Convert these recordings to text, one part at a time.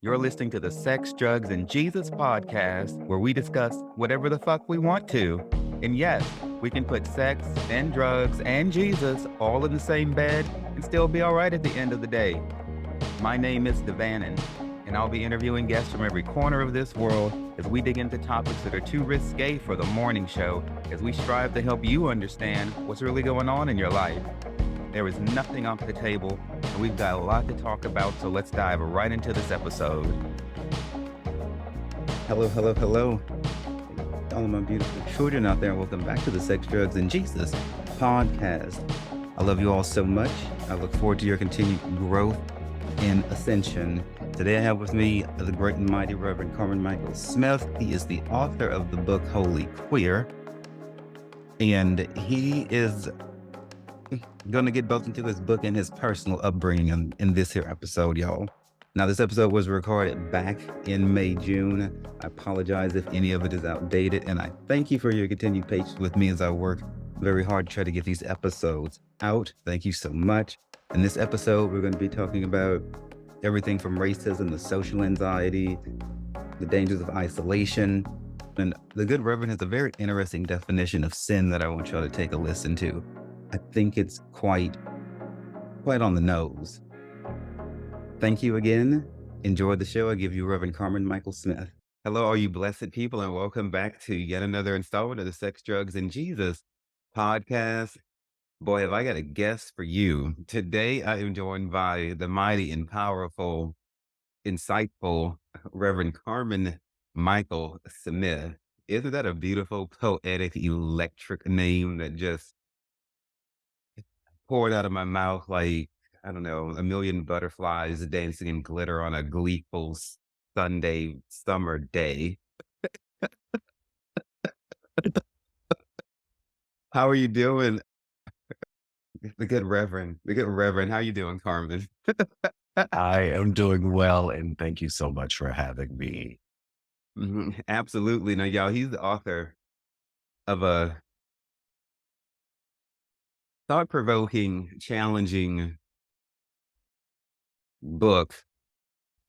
You're listening to the Sex, Drugs, and Jesus podcast, where we discuss whatever the fuck we want to. And yes, we can put sex and drugs and Jesus all in the same bed and still be all right at the end of the day. My name is Devanin, and I'll be interviewing guests from every corner of this world as we dig into topics that are too risque for the morning show, as we strive to help you understand what's really going on in your life. There is nothing off the table, and we've got a lot to talk about, so let's dive right into this episode. Hello, hello, hello. All of my beautiful children out there, welcome back to the Sex, Drugs, and Jesus podcast. I love you all so much. I look forward to your continued growth and ascension. Today I have with me the great and mighty Reverend Karmen Michael Smith. He is the author of the book Holy Queer, and he is going to get both into his book and his personal upbringing in this here episode, y'all. Now, this episode was recorded back in May, June. I apologize if any of it is outdated, and I thank you for your continued patience with me as I work very hard to try to get these episodes out. Thank you so much. In this episode, we're going to be talking about everything from racism to social anxiety, the dangers of isolation, and the good Reverend has a very interesting definition of sin that I want y'all to take a listen to. I think it's quite on the nose. Thank you again. Enjoy the show. I give you Reverend Karmen Michael Smith. Hello, all you blessed people, and welcome back to yet another installment of the Sex, Drugs, and Jesus podcast. Boy, have I got a guest for you. Today, I am joined by the mighty and powerful, insightful Reverend Karmen Michael Smith. Isn't that a beautiful, poetic, electric name that just poured out of my mouth like, I don't know, a million butterflies dancing in glitter on a gleeful Sunday summer day? How are you doing? The good Reverend. How you doing, Carmen? I am doing well, and thank you so much for having me. Absolutely. Now, y'all, he's the author of a thought-provoking, challenging book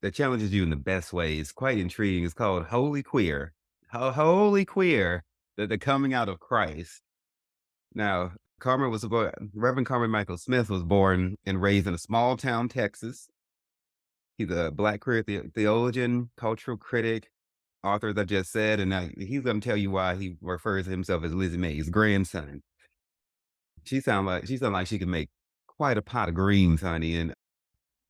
that challenges you in the best ways. Quite intriguing. It's called Holy Queer. Holy Queer, the coming out of Christ. Now, Reverend Karmen Michael Smith was born and raised in a small town, Texas. He's a Black queer theologian, cultural critic, author, as I just said, and he's going to tell you why he refers to himself as Lizzie Mae's grandson. She sound like she could make quite a pot of greens, honey. And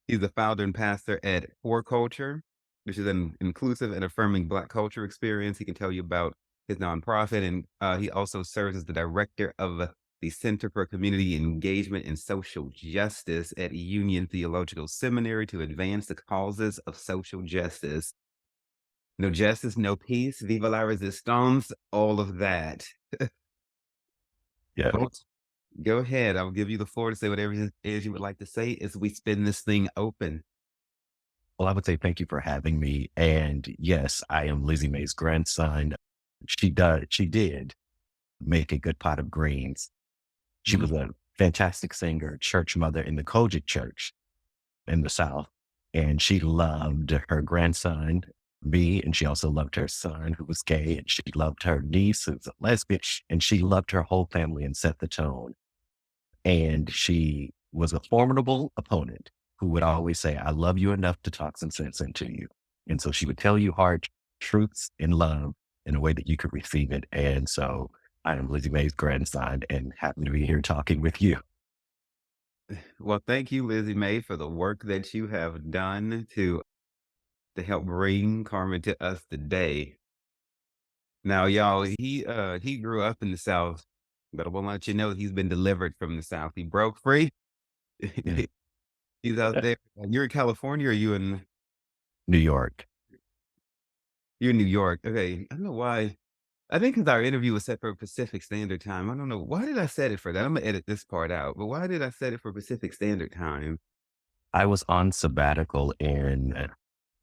he's the founder and pastor at Core Culture, which is an inclusive and affirming Black culture experience. He can tell you about his nonprofit, and he also serves as the director of the Center for Community Engagement and Social Justice at Union Theological Seminary to advance the causes of social justice. No justice, no peace, viva la resistance, all of that. Yeah. Well, go ahead. I'll give you the floor to say whatever it is you would like to say as we spin this thing open. Well, I would say thank you for having me. And yes, I am Lizzie Mae's grandson. She did make a good pot of greens. She was a fantastic singer, church mother in the Kojic church in the South. And she loved her grandson, me, and she also loved her son, who was gay, and she loved her niece, who was a lesbian, and she loved her whole family and set the tone. And she was a formidable opponent who would always say, I love you enough to talk some sense into you. And so she would tell you hard truths in love in a way that you could receive it. And so I am Lizzie Mae's grandson and happy to be here talking with you. Well, thank you, Lizzie Mae, for the work that you have done to help bring Karmen to us today. Now, y'all, he grew up in the South, but I want to let you know he's been delivered from the South. He broke free. Yeah. He's out there. You're in California, or you in New York. you're in New York? Okay, I don't know why. I think because our interview was set for Pacific Standard Time. I don't know why did I set it for that. I'm gonna edit this part out. But why did I set it for Pacific Standard Time? I was on sabbatical in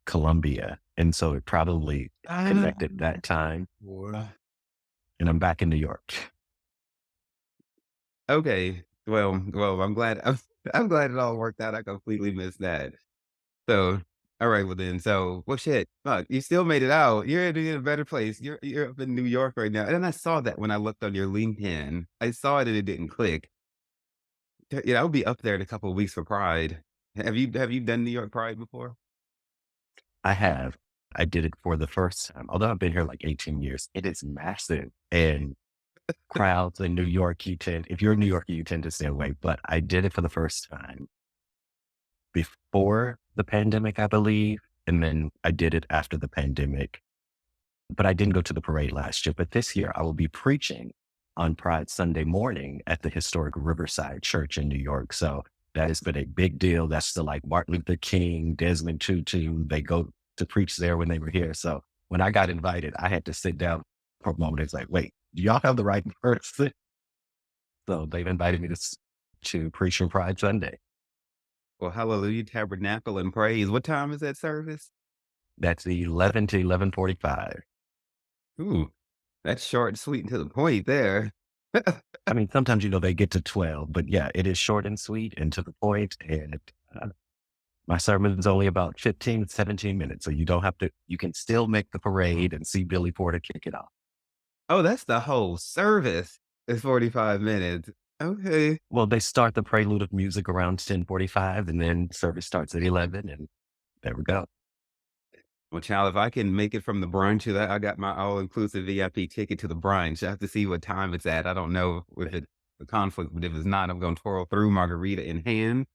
Colombia, and so it probably connected that time. And I'm back in New York. Okay. Well, I'm glad. I'm glad it all worked out. I completely missed that. So, All right, well then, so well, shit, fuck, you still made it out. You're in a better place. You're up in New York right now, and I saw that when I looked on your LinkedIn. I saw it and it didn't click. Yeah, I'll be up there in a couple of weeks for Pride. Have you done New York Pride before? I have. I did it for the first time. Although I've been here like 18 years, it is massive. And crowds in New York, if you're in New York, you tend to stay away. But I did it for the first time before the pandemic, I believe. And then I did it after the pandemic. But I didn't go to the parade last year. But this year I will be preaching on Pride Sunday morning at the historic Riverside Church in New York. So that has been a big deal. That's the like Martin Luther King, Desmond Tutu. They go to preach there when they were here. So when I got invited, I had to sit down for a moment. It's like, wait, do y'all have the right person? So they've invited me to preach on Pride Sunday. Well, Hallelujah Tabernacle and Praise. What time is that service? That's 11 to 11:45. Ooh, that's short and sweet and to the point there. I mean, sometimes, they get to 12, but yeah, it is short and sweet and to the point. And uh, my sermon is only about 15, 17 minutes. So you don't have to, you can still make the parade and see Billy Porter kick it off. Oh, that's the whole service. It's 45 minutes. Okay. Well, they start the prelude of music around 10:45 and then service starts at 11 and there we go. Well, child, if I can make it from the brunch to that, I got my all-inclusive VIP ticket to the brunch. I have to see what time it's at. I don't know if it's a conflict, but if it's not, I'm going to twirl through margarita in hand,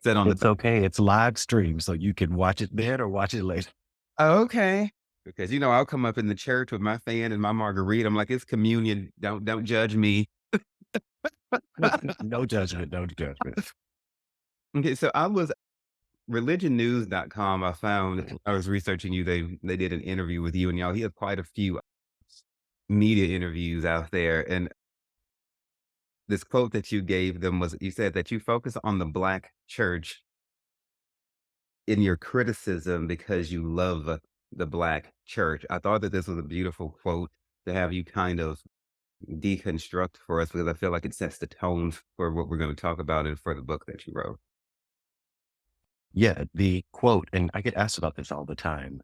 sit on the It's okay. It's live stream, so you can watch it then or watch it later. Oh, okay. Because, I'll come up in the church with my fan and my margarita. I'm like, "It's communion. Don't judge me." No judgment, no judgment. Okay, so I was religionnews.com. I found I was researching you. They did an interview with you and y'all. He has quite a few media interviews out there. And this quote that you gave them was you said that you focus on the black church in your criticism because you love the black church. I thought that this was a beautiful quote to have you kind of deconstruct for us because I feel like it sets the tone for what we're going to talk about and for the book that you wrote. Yeah, the quote, and I get asked about this all the time.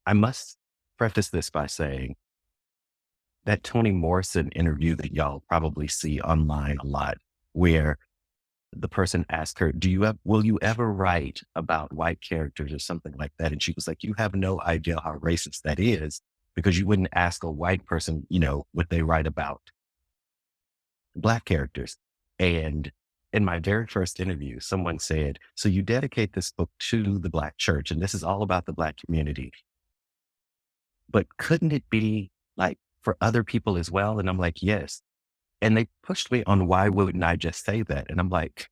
I must preface this by saying that Toni Morrison interview that y'all probably see online a lot, where the person asked her, will you ever write about white characters or something like that? And she was like, you have no idea how racist that is because you wouldn't ask a white person, what they write about black characters. And in my very first interview, someone said, so you dedicate this book to the black church and this is all about the black community, but couldn't it be like for other people as well? And I'm like, yes. And they pushed me on why wouldn't I just say that? And I'm like,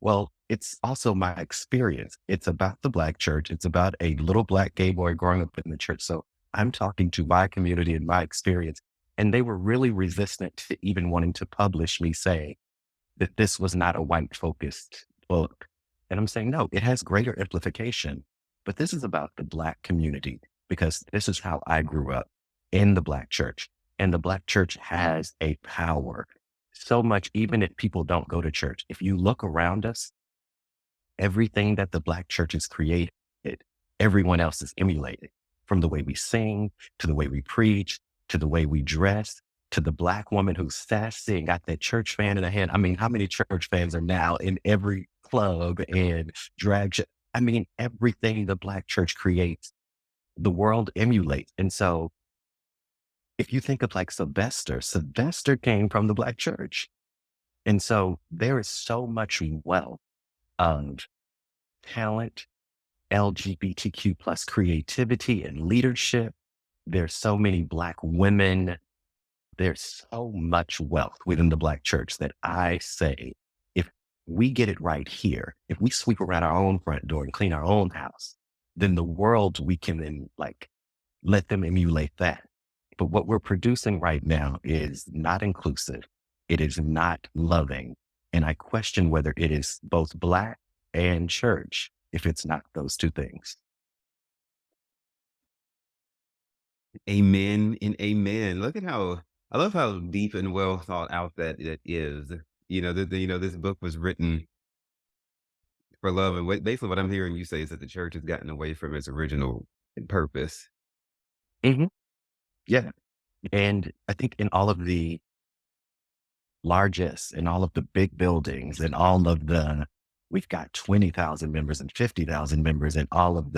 well, it's also my experience. It's about the black church. It's about a little black gay boy growing up in the church. So I'm talking to my community and my experience. And they were really resistant to even wanting to publish me saying that this was not a white focused book. And I'm saying, no, it has greater amplification, but this is about the black community because this is how I grew up in the black church. And the black church has a power so much, even if people don't go to church. If you look around us, everything that the black church has created, everyone else is emulated, from the way we sing, to the way we preach, to the way we dress, to the black woman who's sassy and got that church fan in her hand. I mean, how many church fans are now in every club and drag show? I mean, everything the black church creates, the world emulates. And so if you think of like Sylvester came from the black church. And so there is so much wealth of talent, LGBTQ plus creativity and leadership. There's so many black women. There's so much wealth within the black church that I say, if we get it right here, if we sweep around our own front door and clean our own house, then the world, we can then like let them emulate that. But what we're producing right now is not inclusive. It is not loving. And I question whether it is both black and church if it's not those two things. Amen and amen. Look at how I love how deep and well thought out that it is. This book was written for love. And basically what I'm hearing you say is that the church has gotten away from its original purpose. Hmm. Yeah. And I think in all of the largest, in all of the big buildings, and all of we've got 20,000 members and 50,000 members, and all of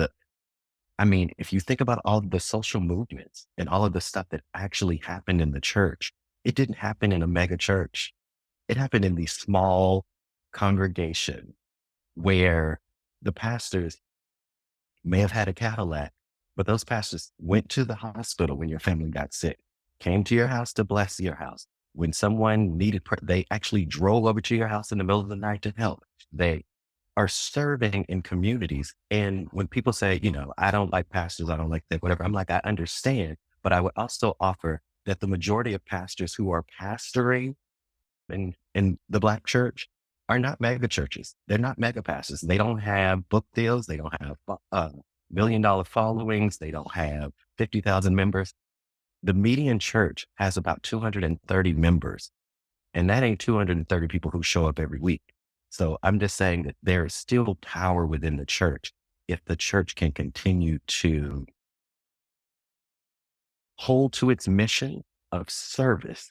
I mean, if you think about all of the social movements and all of the stuff that actually happened in the church, it didn't happen in a mega church. It happened in the small congregation where the pastors may have had a Cadillac, but those pastors went to the hospital when your family got sick, came to your house to bless your house. When someone needed, they actually drove over to your house in the middle of the night to help. They are serving in communities. And when people say, I don't like pastors, I don't like that, whatever, I'm like, I understand. But I would also offer that the majority of pastors who are pastoring in the Black church are not mega churches. They're not mega pastors. They don't have book deals. They don't have $1 million followings. They don't have 50,000 members. The median church has about 230 members, and that ain't 230 people who show up every week. So I'm just saying that there is still power within the church if the church can continue to hold to its mission of service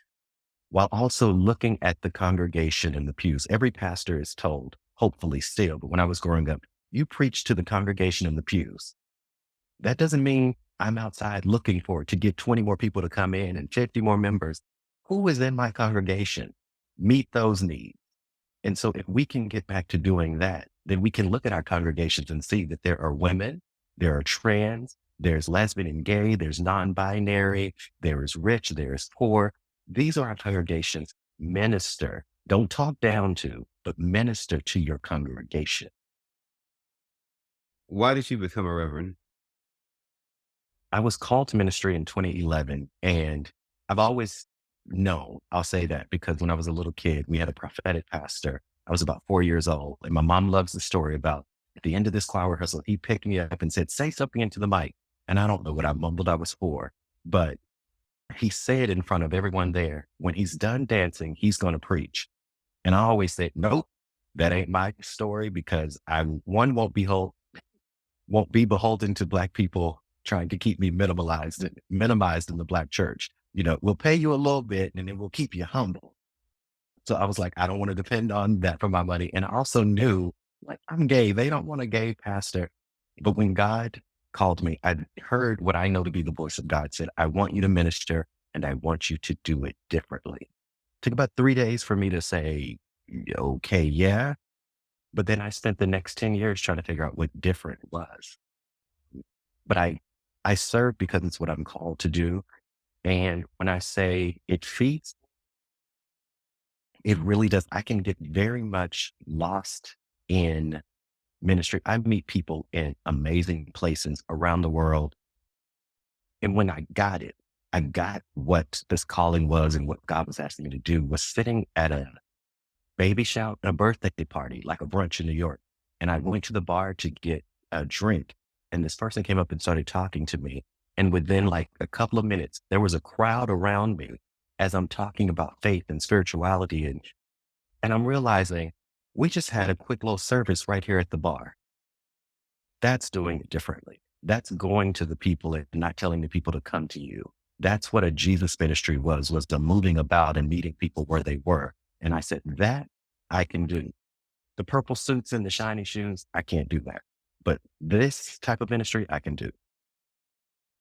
while also looking at the congregation in the pews. Every pastor is told, hopefully still, but when I was growing up, you preach to the congregation in the pews. That doesn't mean I'm outside looking for to get 20 more people to come in and 50 more members. Who is in my congregation? Meet those needs. And so if we can get back to doing that, then we can look at our congregations and see that there are women, there are trans, there's lesbian and gay, there's non-binary, there is rich, there is poor. These are our congregations. Minister, don't talk down to, but minister to your congregation. Why did you become a reverend? I was called to ministry in 2011, and I've always known, I'll say that, because when I was a little kid, we had a prophetic pastor. I was about 4 years old, and my mom loves the story about at the end of this choir rehearsal, he picked me up and said, say something into the mic. And I don't know what I mumbled, I was 4, but he said in front of everyone there, when he's done dancing, he's going to preach. And I always said, nope, that ain't my story, because one, won't be beholden to Black people trying to keep me minimized in the Black church. We'll pay you a little bit and then we'll keep you humble. So I was like, I don't want to depend on that for my money. And I also knew, like, I'm gay. They don't want a gay pastor. But when God called me, I heard what I know to be the voice of God said, I want you to minister and I want you to do it differently. It took about 3 days for me to say, okay, yeah. But then I spent the next 10 years trying to figure out what different was. But I serve because it's what I'm called to do. And when I say it feeds, it really does. I can get very much lost in ministry. I meet people in amazing places around the world. And when I got what this calling was and what God was asking me to do, was sitting at a baby shower, a birthday party, like a brunch in New York. And I went to the bar to get a drink. And this person came up and started talking to me. And within like a couple of minutes, there was a crowd around me as I'm talking about faith and spirituality. And I'm realizing we just had a quick little service right here at the bar. That's doing it differently. That's going to the people and not telling the people to come to you. That's what a Jesus ministry was the moving about and meeting people where they were. And I said, that I can do. The purple suits and the shiny shoes, I can't do that. But this type of ministry, I can do.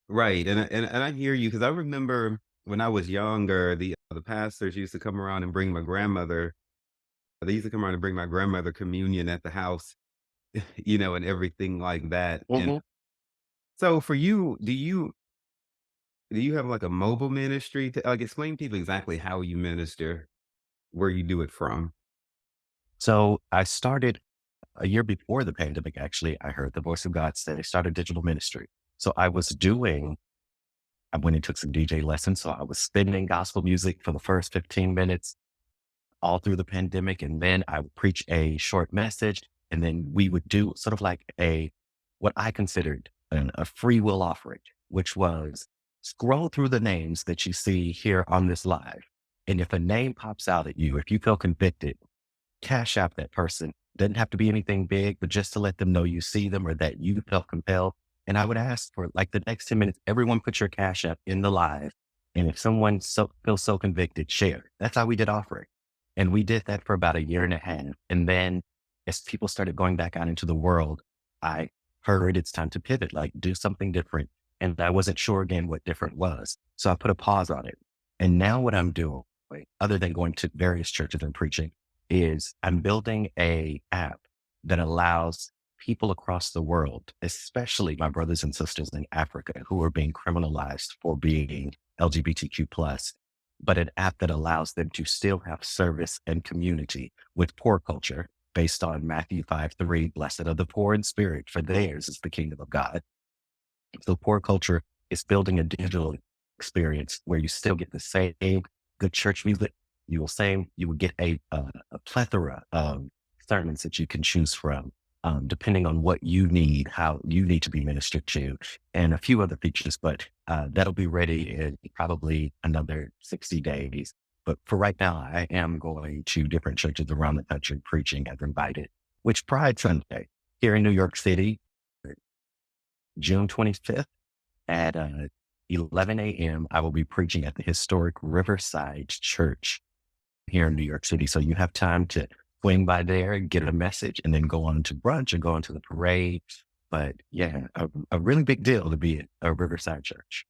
Right. And I hear you because I remember when I was younger, the pastors used to come around and bring my grandmother. They used to come around and bring my grandmother communion at the house, and everything like that. And Mhm. so for you, do you have like a mobile ministry to like explain to people exactly how you minister, where you do it from? So I started a year before the pandemic. Actually, I heard the voice of God say, I started digital ministry. So I went and took some DJ lessons. So I was spinning gospel music for the first 15 minutes all through the pandemic. And then I would preach a short message. And then we would do sort of like what I considered a free will offering, which was scroll through the names that you see here on this live. And if a name pops out at you, if you feel convicted, cash out that person, Doesn't have to be anything big, but just to let them know you see them or that you felt compelled. And I would ask for like the next 10 minutes, everyone put your cash app in the live. And if someone feels so convicted, share. That's how we did offering. And we did that for about a year and a half. And then as people started going back out into the world, I heard it's time to pivot, like do something different. And I wasn't sure again what different was. So I put a pause on it. And now what I'm doing, other than going to various churches and preaching, is I'm building a app that allows people across the world, especially my brothers and sisters in Africa who are being criminalized for being LGBTQ plus, but an app that allows them to still have service and community with poor culture based on Matthew 5:3, blessed are the poor in spirit, for theirs is the kingdom of God. So poor culture is building a digital experience where you still get the same good church music. You will get a plethora of sermons that you can choose from, depending on what you need, how you need to be ministered to, and a few other features. But that'll be ready in probably another 60 days. But for right now, I am going to different churches around the country preaching as invited, which Pride Sunday here in New York City, June 25th at 11 a.m., I will be preaching at the historic Riverside Church here in New York City. So you have time to swing by there, get a message, and then go on to brunch and go on to the parade. But yeah, a really big deal to be at a Riverside Church.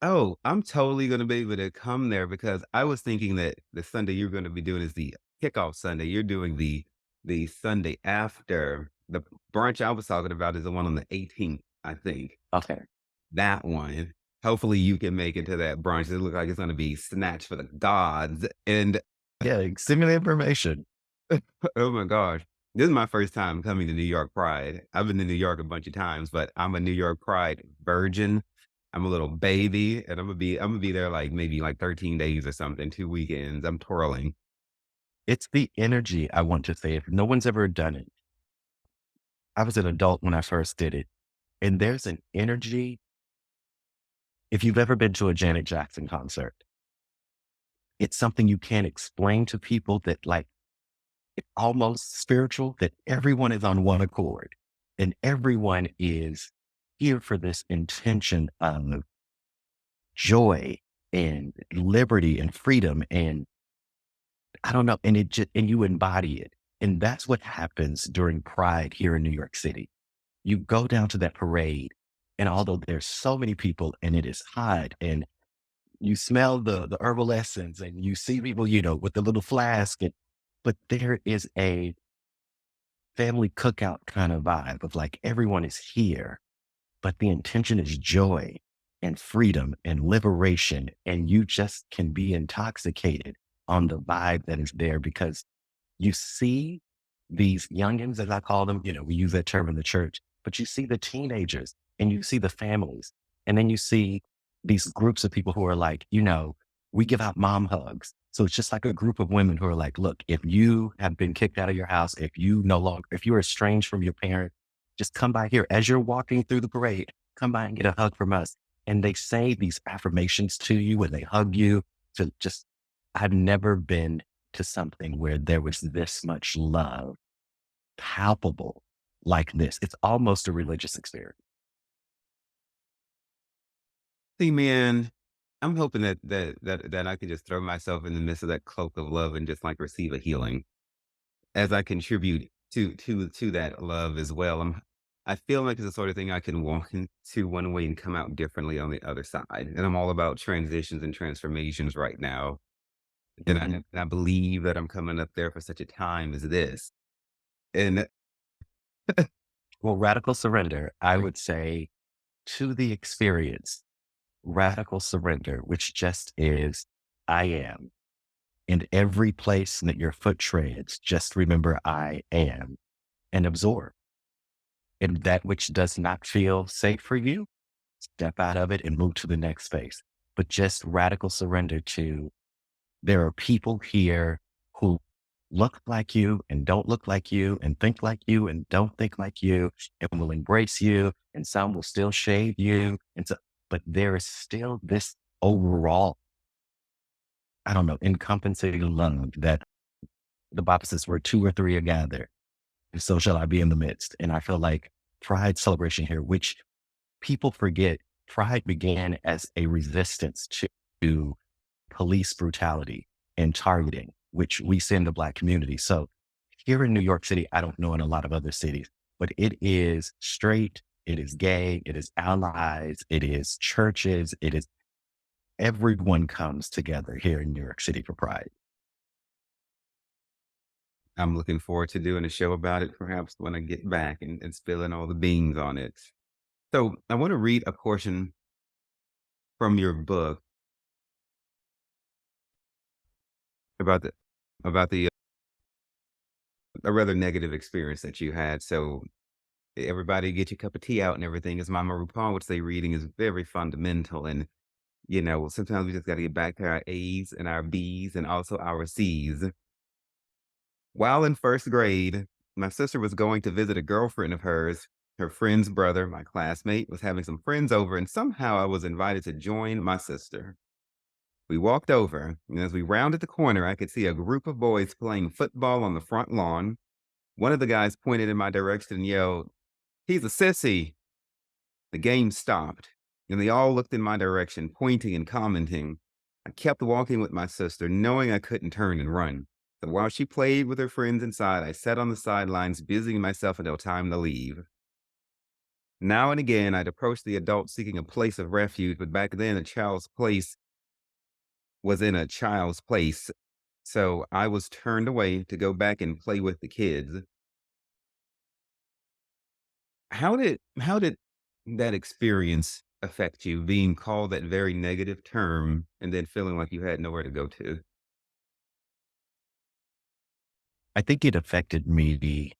Oh, I'm totally going to be able to come there because I was thinking that the Sunday you're going to be doing is the kickoff Sunday. You're doing the Sunday after. The brunch I was talking about is the one on the 18th, I think. Okay. That one. Hopefully you can make it to that brunch. It looks like it's going to be snatched for the gods. And Yeah, send me the information. oh my gosh. This is my first time coming to New York Pride. I've been to New York a bunch of times, but I'm a New York Pride virgin. I'm a little baby and I'm gonna be there like maybe like 13 days or something, 2 weekends. I'm twirling. It's the energy I want to say. If no one's ever done it, I was an adult when I first did it. And there's an energy. If you've ever been to a Janet Jackson concert, it's something you can't explain to people that like it's almost spiritual, that everyone is on one accord and everyone is here for this intention of joy and liberty and freedom. And I don't know, and it just, and you embody it. And that's what happens during Pride here in New York City. You go down to that parade, and although there's so many people and it is hot and you smell the herbal essence and you see people, with the little flask, but there is a family cookout kind of vibe of like everyone is here, but the intention is joy and freedom and liberation. And you just can be intoxicated on the vibe that is there because you see these youngins, as I call them, we use that term in the church, but you see the teenagers and you see the families. And then you see these groups of people who are like, we give out mom hugs. So it's just like a group of women who are like, look, if you have been kicked out of your house, if you're estranged from your parent, just come by here as you're walking through the parade, come by and get a hug from us. And they say these affirmations to you and they hug you to just, I've never been to something where there was this much love palpable like this. It's almost a religious experience. See, man, I'm hoping that I can just throw myself in the midst of that cloak of love and just like receive a healing as I contribute to that love as well. I feel like it's the sort of thing I can walk into one way and come out differently on the other side. And I'm all about transitions and transformations right now. And I, Mhm. and I believe that I'm coming up there for such a time as this. And Well, radical surrender, I would say to the experience, radical surrender, which just is, I am. In every place that your foot treads, just remember I am and absorb. And that which does not feel safe for you, step out of it and move to the next space. But just radical surrender to there are people here who look like you and don't look like you and think like you and don't think like you and will embrace you. And some will still shade you. And so, but there is still this overall, I don't know, encompassing love that the Bible says where two or three are gathered. so shall I be in the midst. And I feel like Pride celebration here, which people forget, Pride began as a resistance to police brutality and targeting, which we see in the Black community. So here in New York City, I don't know in a lot of other cities, but it is straight, it is gay, it is allies, it is churches, it is everyone comes together here in New York City for Pride. I'm looking forward to doing a show about it, perhaps when I get back and spilling all the beans on it. So I want to read a portion from your book about the a rather negative experience that you had. So everybody get your cup of tea out and everything. As Mama RuPaul would say, reading is very fundamental. And, sometimes we just got to get back to our A's and our B's and also our C's. While in first grade, my sister was going to visit a girlfriend of hers. Her friend's brother, my classmate, was having some friends over, and somehow I was invited to join my sister. We walked over, and as we rounded the corner, I could see a group of boys playing football on the front lawn. One of the guys pointed in my direction and yelled, "He's a sissy." The game stopped, and they all looked in my direction, pointing and commenting. I kept walking with my sister, knowing I couldn't turn and run. So while she played with her friends inside, I sat on the sidelines, busying myself until time to leave. Now and again, I'd approach the adults seeking a place of refuge, but back then, a child's place was in a child's place. So I was turned away to go back and play with the kids. How did that experience affect you, being called that very negative term and then feeling like you had nowhere to go to? I think it affected me.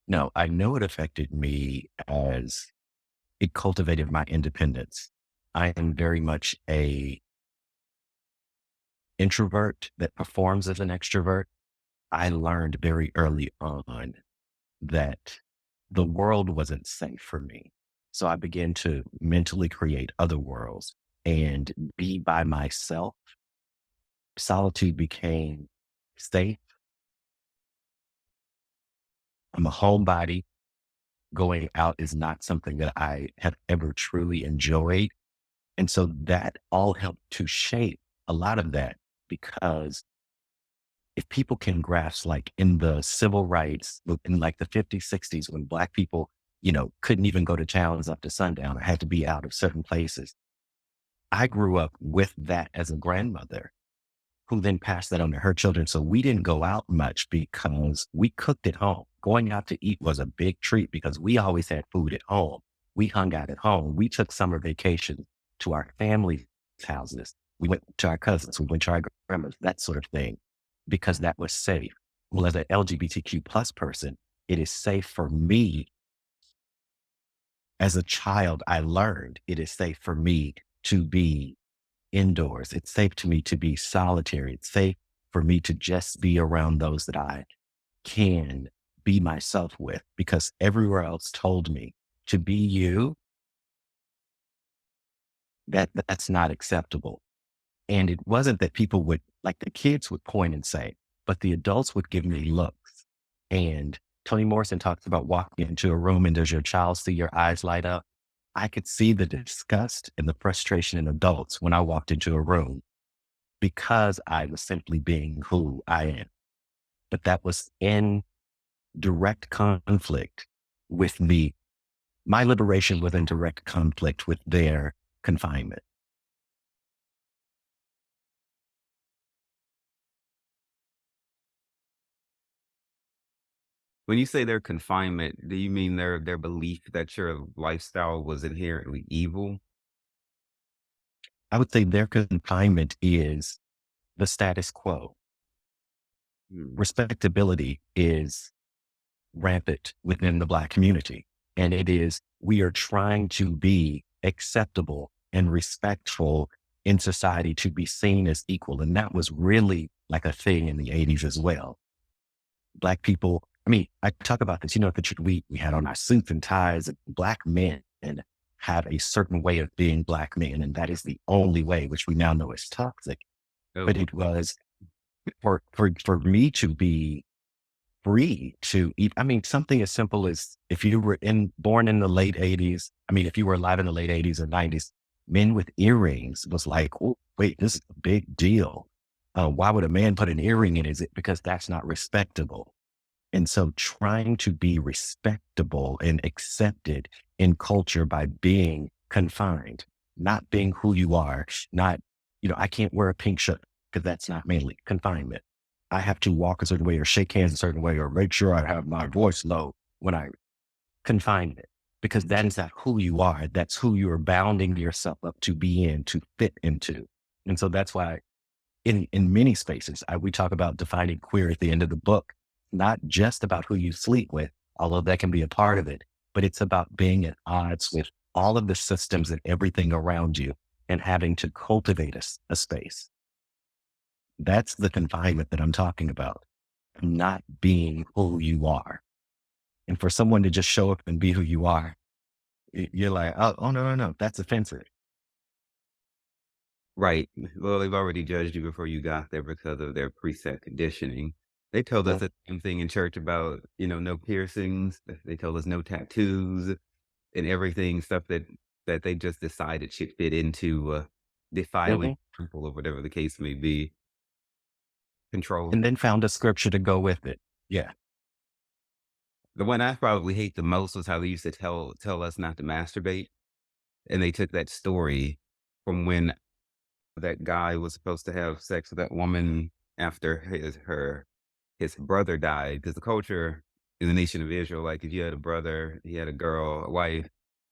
No, I know it affected me as it cultivated my independence. I am very much a introvert that performs as an extrovert. I learned very early on that the world wasn't safe for me. So I began to mentally create other worlds and be by myself. Solitude became safe. I'm a homebody. Going out is not something that I have ever truly enjoyed. And so that all helped to shape a lot of that because if people can grasp, like in the civil rights, in like the 50s, 60s, when Black people, couldn't even go to towns after sundown or had to be out of certain places. I grew up with that as a grandmother who then passed that on to her children. So we didn't go out much because we cooked at home. Going out to eat was a big treat because we always had food at home. We hung out at home. We took summer vacations to our family's houses. We went to our cousins. We went to our grandmas, that sort of thing, because that was safe. Well, as an LGBTQ plus person, it is safe for me. As a child, I learned it is safe for me to be indoors. It's safe to me to be solitary. It's safe for me to just be around those that I can be myself with because everywhere else told me to be you, that's not acceptable. And it wasn't that people would, like the kids would point and say, but the adults would give me looks. And Toni Morrison talks about walking into a room and does your child see your eyes light up? I could see the disgust and the frustration in adults when I walked into a room because I was simply being who I am. But that was in direct conflict with me. My liberation was in direct conflict with their confinement. When you say their confinement, do you mean their belief that your lifestyle was inherently evil? I would say their confinement is the status quo. Hmm. Respectability is rampant within the Black community. And it is, we are trying to be acceptable and respectful in society to be seen as equal. And that was really like a thing in the 80s as well. Black people, I mean, I talk about this, we had on our suits and ties, and Black men and have a certain way of being Black men. And that is the only way, which we now know is toxic. But Oh, it was for me to be free to eat. I mean, something as simple as if you were born in the late 80s, I mean, if you were alive in the late 80s or 90s, men with earrings was like, oh, wait, this is a big deal. Why would a man put an earring in? Is it because that's not respectable? And so trying to be respectable and accepted in culture by being confined, not being who you are, not, I can't wear a pink shirt because that's not mainly confinement. I have to walk a certain way or shake hands a certain way or make sure I have my voice low when I confinement, because that is not who you are. That's who you are bounding yourself up to be in, to fit into. And so that's why in many spaces, we talk about defining queer at the end of the book, not just about who you sleep with, although that can be a part of it, but it's about being at odds with all of the systems and everything around you and having to cultivate a space. That's the confinement that I'm talking about, not being who you are. And for someone to just show up and be who you are, you're like, oh, no, no, no, that's offensive. Right. Well, they've already judged you before you got there because of their preset conditioning. They told us Well, the same thing in church about, no piercings. They told us no tattoos and everything, stuff that they just decided should fit into defiling mhm. people or whatever the case may be. Control. And then found a scripture to go with it. Yeah. The one I probably hate the most was how they used to tell us not to masturbate, and they took that story from when that guy was supposed to have sex with that woman after his brother died. Because the culture in the nation of Israel, like if you had a brother, he had a girl, a wife,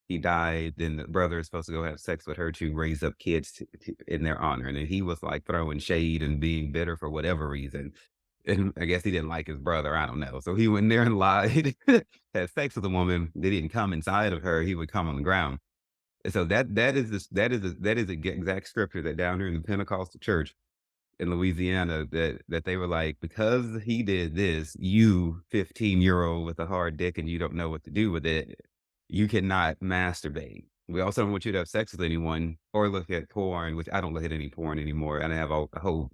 he died, then the brother is supposed to go have sex with her to raise up kids in their honor. And then he was like throwing shade and being bitter for whatever reason. And I guess he didn't like his brother. I don't know. So he went there and lied, had sex with a woman. They didn't come inside of her. He would come on the ground. And so that is the exact scripture that down here in the Pentecostal church in Louisiana that they were like, because he did this, you 15-year-old with a hard dick and you don't know what to do with it, you cannot masturbate. We also don't want you to have sex with anyone or look at porn, which I don't look at any porn anymore. And I have a whole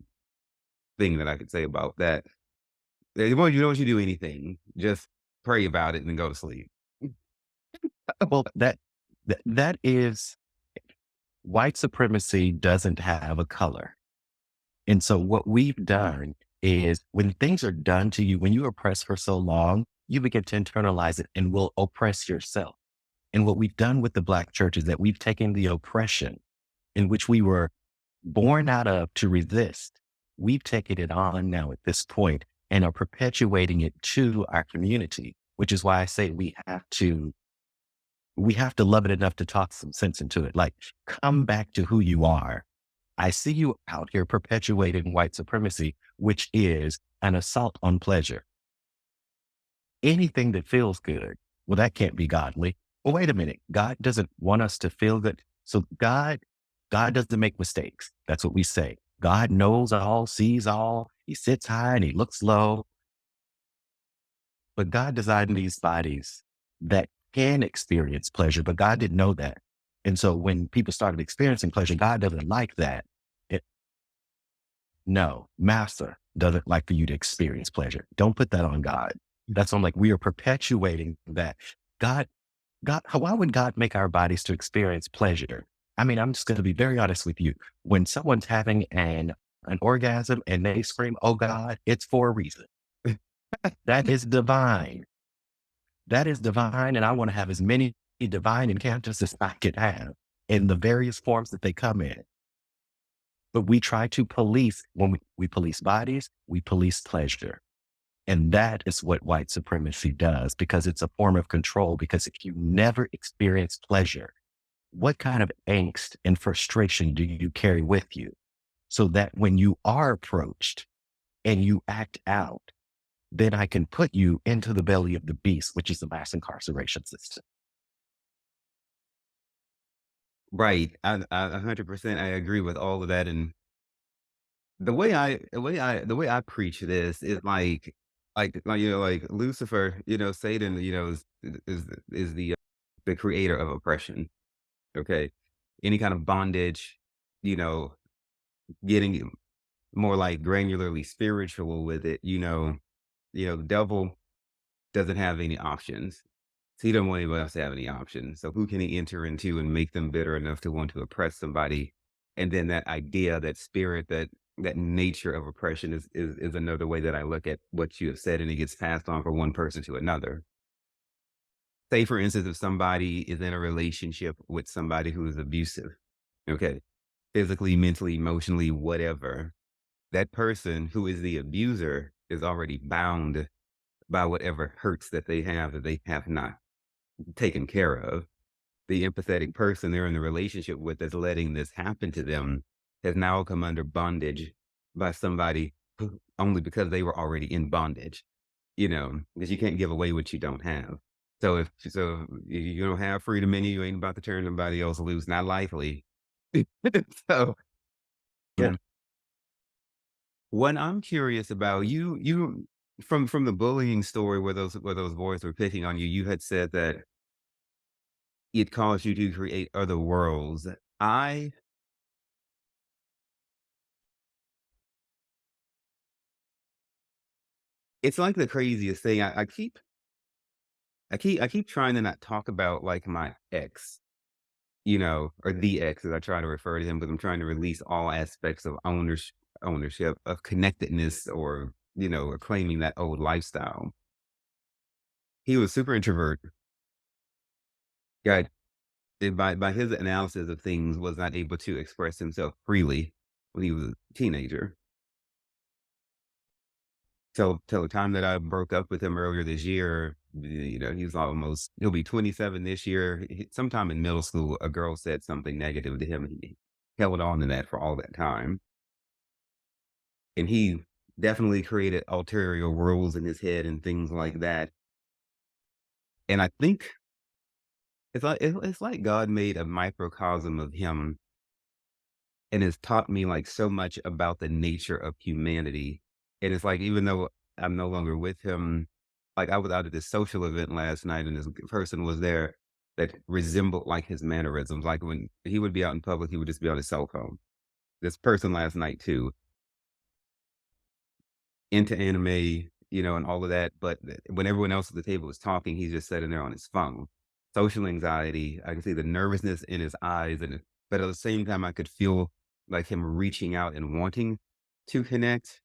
thing that I could say about that. They want you don't want you to do anything. Just pray about it and then go to sleep. Well, that is white supremacy doesn't have a color. And so what we've done is when things are done to you, when you oppress for so long, you begin to internalize it and will oppress yourself. And what we've done with the Black church is that we've taken the oppression in which we were born out of to resist. We've taken it on now at this point and are perpetuating it to our community, which is why I say we have to love it enough to talk some sense into it. Like, come back to who you are. I see you out here perpetuating white supremacy, which is an assault on pleasure. Anything that feels good, well, that can't be godly. Well, wait a minute. God doesn't want us to feel good. So God doesn't make mistakes. That's what we say. God knows all, sees all. He sits high and he looks low. But God designed these bodies that can experience pleasure, but God didn't know that. And so when people started experiencing pleasure, God doesn't like that. It, no, Master doesn't like for you to experience pleasure. Don't put that on God. That's on like we are perpetuating that. God, why would God make our bodies to experience pleasure? I mean, I'm just going to be very honest with you. When someone's having an orgasm and they scream, "Oh God," it's for a reason. That is divine. That is divine. And I want to have as many divine encounters as I can have in the various forms that they come in. But we try to police, when we police bodies, we police pleasure. And that is what white supremacy does, because it's a form of control. Because if you never experience pleasure, what kind of angst and frustration do you carry with you? So that when you are approached and you act out, then I can put you into the belly of the beast, which is the mass incarceration system. Right. I 100% I agree with all of that. And the way I preach this is like like Lucifer, Satan, is the creator of oppression. Okay. Any kind of bondage, you know, getting more like granularly spiritual with it, The devil doesn't have any options. So he doesn't want anybody else to have any options. So who can he enter into and make them bitter enough to want to oppress somebody? And then that idea, that spirit, that nature of oppression is another way that I look at what you have said, and it gets passed on from one person to another. Say, for instance, if somebody is in a relationship with somebody who is abusive, okay, physically, mentally, emotionally, whatever, that person who is the abuser is already bound by whatever hurts that they have not taken care of. The empathetic person they're in the relationship with that's letting this happen to them has now come under bondage by somebody only because they were already in bondage, because you can't give away what you don't have. So if you don't have freedom in you, you ain't about to turn somebody else loose, not likely. So Yeah. um, what I'm curious about, you from the bullying story where those boys were picking on you, you had said that it caused you to create other worlds. I It's like the craziest thing. I keep trying to not talk about, like, my ex, or the ex, as I try to refer to him, because I'm trying to release all aspects of ownership, of connectedness, or claiming that old lifestyle. He was super introvert. Guy, by his analysis of things, was not able to express himself freely when he was a teenager. Till the time that I broke up with him earlier this year, he'll be 27 this year. Sometime in middle school, a girl said something negative to him, and he held on to that for all that time. And he definitely created ulterior worlds in his head and things like that. And I think it's like God made a microcosm of him and has taught me, like, so much about the nature of humanity. And it's like, even though I'm no longer with him, like, I was out at this social event last night, and this person was there that resembled, like, his mannerisms. Like, when he would be out in public, he would just be on his cell phone. This person last night too, into anime, and all of that. But when everyone else at the table was talking, he's just sitting there on his phone. Social anxiety. I could see the nervousness in his eyes, but at the same time, I could feel like him reaching out and wanting to connect,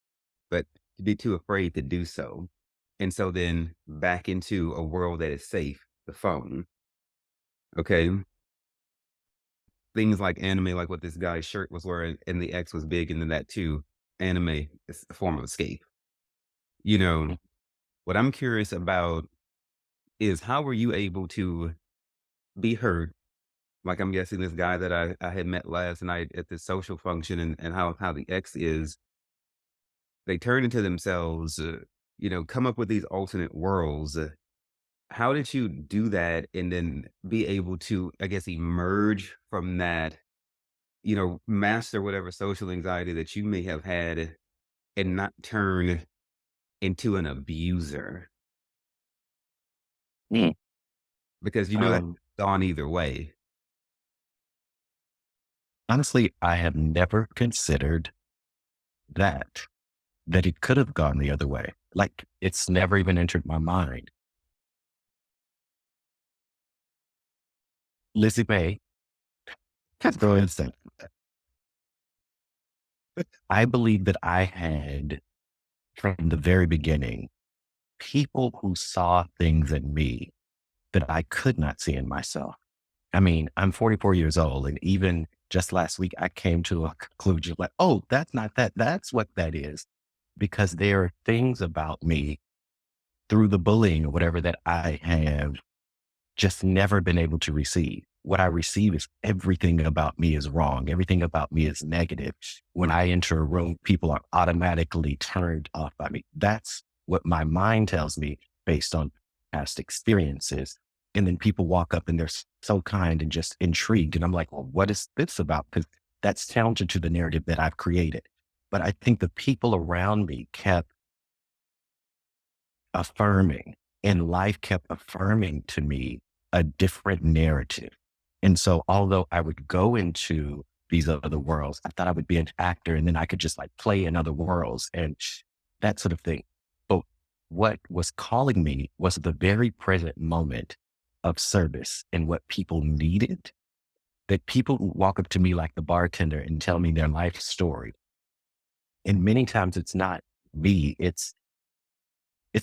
but to be too afraid to do so. And so then back into a world that is safe, the phone. Okay. Things like anime, like what this guy's shirt was wearing, and the X was big into that too. Anime is a form of escape. You know, what I'm curious about is, how were you able to be heard? Like, I'm guessing this guy that I had met last night at this social function, and how the X is, they turn into themselves, come up with these alternate worlds. How did you do that and then be able to, I guess, emerge from that, master whatever social anxiety that you may have had and not turn into an abuser? Mm. Because that's Um, gone either way. Honestly, I have never considered that, that it could have gone the other way. Like, it's never even entered my mind. Lizzie Mae, for instance, I believe that I had, from the very beginning, people who saw things in me that I could not see in myself. I mean, I'm 44 years old, and even just last week, I came to a conclusion like, oh, that's not that. That's what that is. Because there are things about me through the bullying or whatever that I have just never been able to receive. What I receive is everything about me is wrong. Everything about me is negative. When I enter a room, people are automatically turned off by me. That's what my mind tells me based on past experiences. And then people walk up and they're so kind and just intrigued. And I'm like, well, what is this about? Because that's counter to the narrative that I've created. But I think the people around me kept affirming, and life kept affirming to me a different narrative. And so, although I would go into these other worlds, I thought I would be an actor and then I could just like play in other worlds and that sort of thing. But what was calling me was the very present moment of service and what people needed, that people would walk up to me like the bartender and tell me their life story. And many times it's not me, it's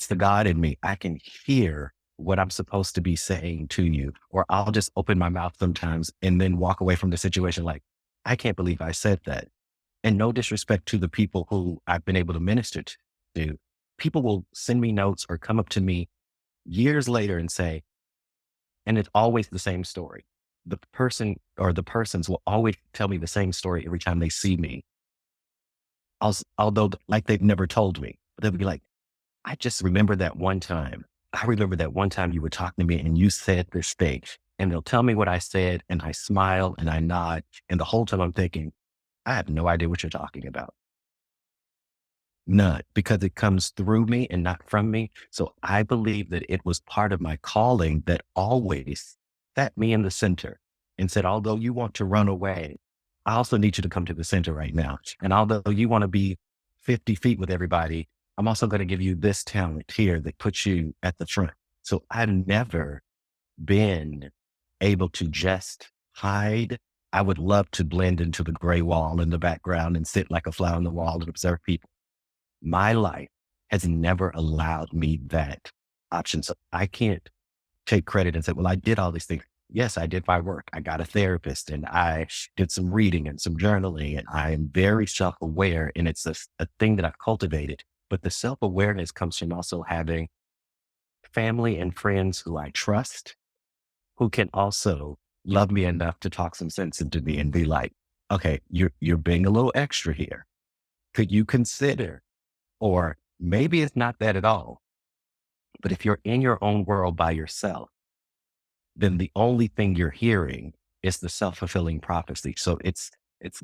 the God in me. I can hear what I'm supposed to be saying to you, or I'll just open my mouth sometimes and then walk away from the situation like, I can't believe I said that. And no disrespect to the people who I've been able to minister to. People will send me notes or come up to me years later and say, and it's always the same story. The person or the persons will always tell me the same story every time they see me. Although like they've never told me, but they'll be like, I just remember that one time. I remember that one time you were talking to me and you said this thing. And they'll tell me what I said and I smile and I nod. And the whole time I'm thinking, I have no idea what you're talking about. None, because it comes through me and not from me. So I believe that it was part of my calling that always set me in the center and said, although you want to run away, I also need you to come to the center right now. And although you want to be 50 feet with everybody, I'm also going to give you this talent here that puts you at the front. So I've never been able to just hide. I would love to blend into the gray wall in the background and sit like a fly on the wall and observe people. My life has never allowed me that option. So I can't take credit and say, well, I did all these things. Yes, I did my work. I got a therapist and I did some reading and some journaling, and I am very self-aware, and it's a thing that I've cultivated. But the self-awareness comes from also having family and friends who I trust, who can also love me enough to talk some sense into me and be like, okay, you're being a little extra here. Could you consider? Or maybe it's not that at all. But if you're in your own world by yourself, then the only thing you're hearing is the self-fulfilling prophecy. So it's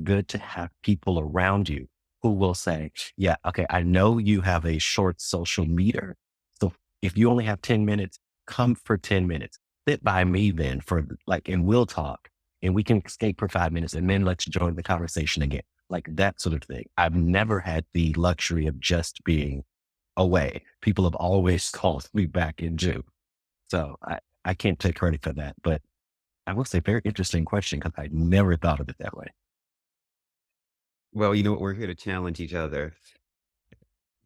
good to have people around you who will say, yeah, okay, I know you have a short social meter. So if you only have 10 minutes, come for 10 minutes. Sit by me then for like, and we'll talk and we can escape for 5 minutes and then let's join the conversation again. Like that sort of thing. I've never had the luxury of just being away. People have always called me back in June. So I can't take credit for that, but I will say very interesting question because I never thought of it that way. Well, you know what? We're here to challenge each other.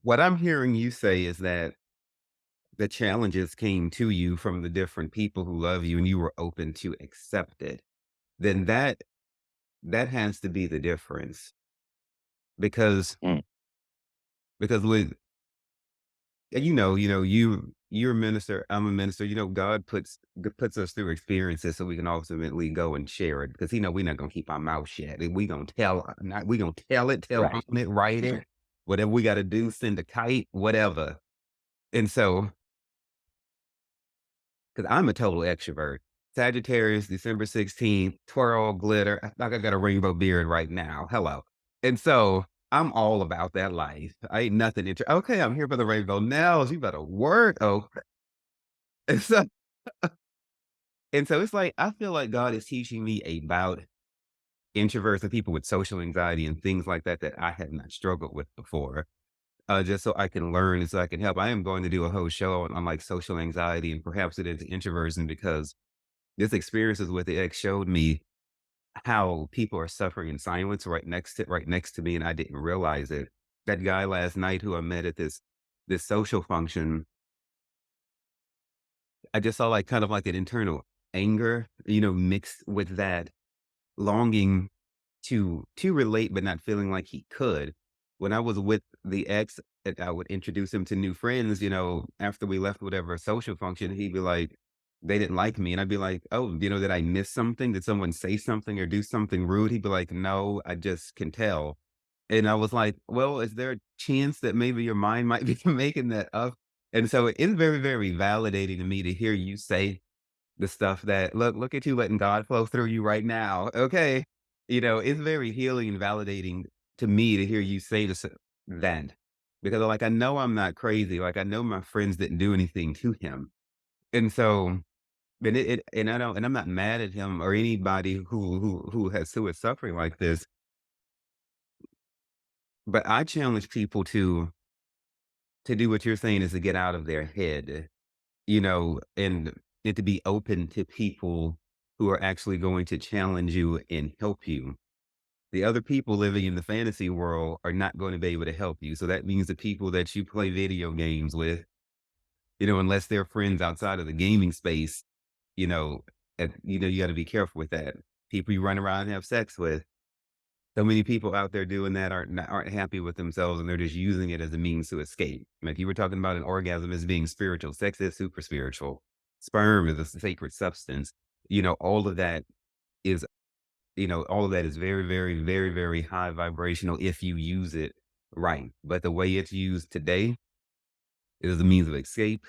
What I'm hearing you say is that the challenges came to you from the different people who love you and you were open to accept it. Then that has to be the difference. Because Mm, with you're a minister, I'm a minister. God puts us through experiences so we can ultimately go and share it. Because we're not gonna keep our mouth shut. And we gonna tell not we gonna tell it, tell right. on it, write it, whatever we gotta do, send a kite, whatever. And so, because I'm a total extrovert. Sagittarius, December 16th, twirl, glitter. I think I got a rainbow beard right now. Hello. And so I'm all about that life. I ain't nothing. Okay, I'm here for the rainbow. Nels, you better work. Oh, and so, it's like, I feel like God is teaching me about introverts and people with social anxiety and things like that I had not struggled with before. Just so I can learn and so I can help. I am going to do a whole show on like social anxiety and perhaps it is introversion because this experiences with the ex showed me how people are suffering in silence right next to me, and I didn't realize it. That guy last night who I met at this social function, I just saw like kind of like an internal anger, mixed with that longing to relate, but not feeling like he could. When I was with the ex, I would introduce him to new friends, after we left whatever social function, he'd be like, they didn't like me. And I'd be like, oh, did I miss something? Did someone say something or do something rude? He'd be like, no, I just can tell. And I was like, well, is there a chance that maybe your mind might be making that up? And so it's very, very validating to me to hear you say the stuff that, look at you letting God flow through you right now. Okay. It's very healing and validating to me to hear you say this then. Because like I know I'm not crazy. Like I know my friends didn't do anything to him. And so and and I don't and I'm not mad at him or anybody who is suffering like this. But I challenge people to to do what you're saying is to get out of their head, and to be open to people who are actually going to challenge you and help you. The other people living in the fantasy world are not going to be able to help you. So that means the people that you play video games with, unless they're friends outside of the gaming space, you know, you got to be careful with that. People you run around and have sex with. So many people out there doing that aren't happy with themselves, and they're just using it as a means to escape. Like you were talking about an orgasm as being spiritual. Sex is super spiritual. Sperm is a sacred substance. All of that is all of that is very, very, very, very high vibrational if you use it right. But the way it's used today is a means of escape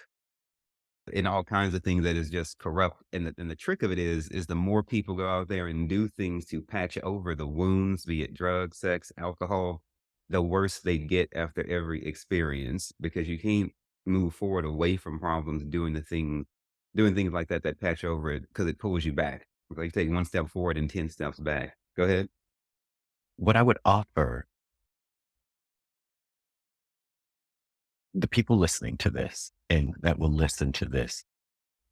and all kinds of things that is just corrupt. And the trick of it is the more people go out there and do things to patch over the wounds, be it drugs, sex, alcohol, the worse they get after every experience because you can't move forward away from problems doing things like that patch over it because it pulls you back. Like take one step forward and 10 steps back. Go ahead. What I would offer the people listening to this and that will listen to this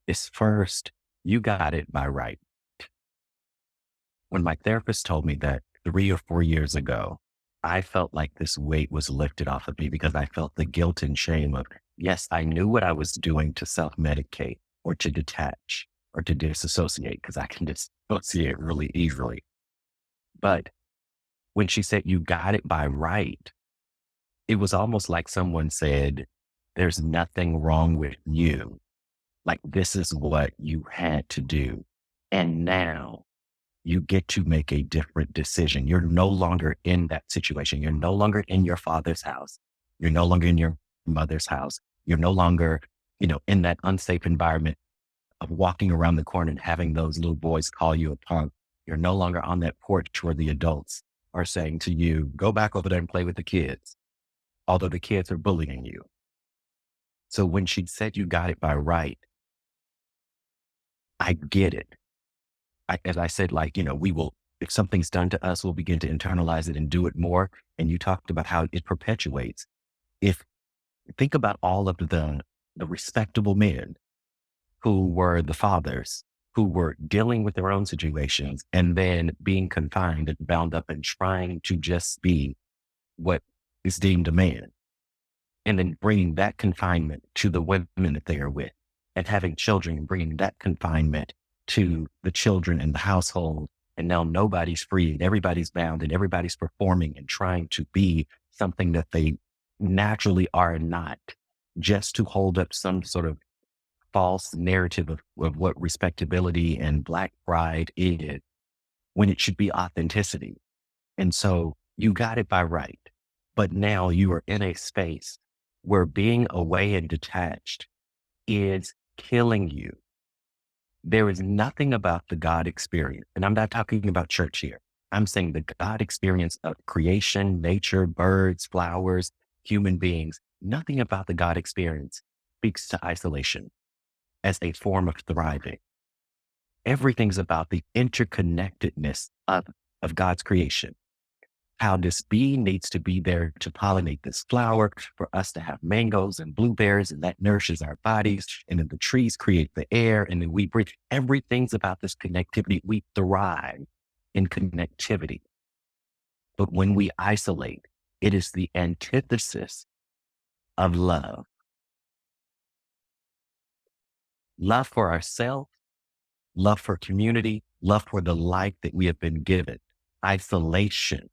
is first, you got it by right. When my therapist told me that 3 or 4 years ago, I felt like this weight was lifted off of me because I felt the guilt and shame of, yes, I knew what I was doing to self-medicate or to detach or to disassociate because I can dissociate really easily. But when she said, you got it by right, it was almost like someone said, there's nothing wrong with you. Like this is what you had to do. And now you get to make a different decision. You're no longer in that situation. You're no longer in your father's house. You're no longer in your mother's house. You're no longer, in that unsafe environment of walking around the corner and having those little boys call you a punk. You're no longer on that porch where the adults are saying to you, go back over there and play with the kids, although the kids are bullying you. So when she said you got it by right, I get it. As I said, we will, if something's done to us, we'll begin to internalize it and do it more. And you talked about how it perpetuates. Think about all of the respectable men who were the fathers, who were dealing with their own situations and then being confined and bound up and trying to just be what is deemed a man. And then bringing that confinement to the women that they are with and having children and bringing that confinement to the children in the household. And now nobody's free and everybody's bound and everybody's performing and trying to be something that they naturally are not, just to hold up some sort of false narrative of what respectability and Black pride is, when it should be authenticity. And so you got it by right, but now you are in a space where being away and detached is killing you. There is nothing about the God experience, and I'm not talking about church here. I'm saying the God experience of creation, nature, birds, flowers, human beings. Nothing about the God experience speaks to isolation as a form of thriving. Everything's about the interconnectedness of God's creation. How this bee needs to be there to pollinate this flower for us to have mangoes and blueberries, and that nourishes our bodies. And then the trees create the air, and then we breathe. Everything's about this connectivity. We thrive in connectivity. But when we isolate, it is the antithesis of love. Love for ourselves, love for community, love for the life that we have been given. Isolation.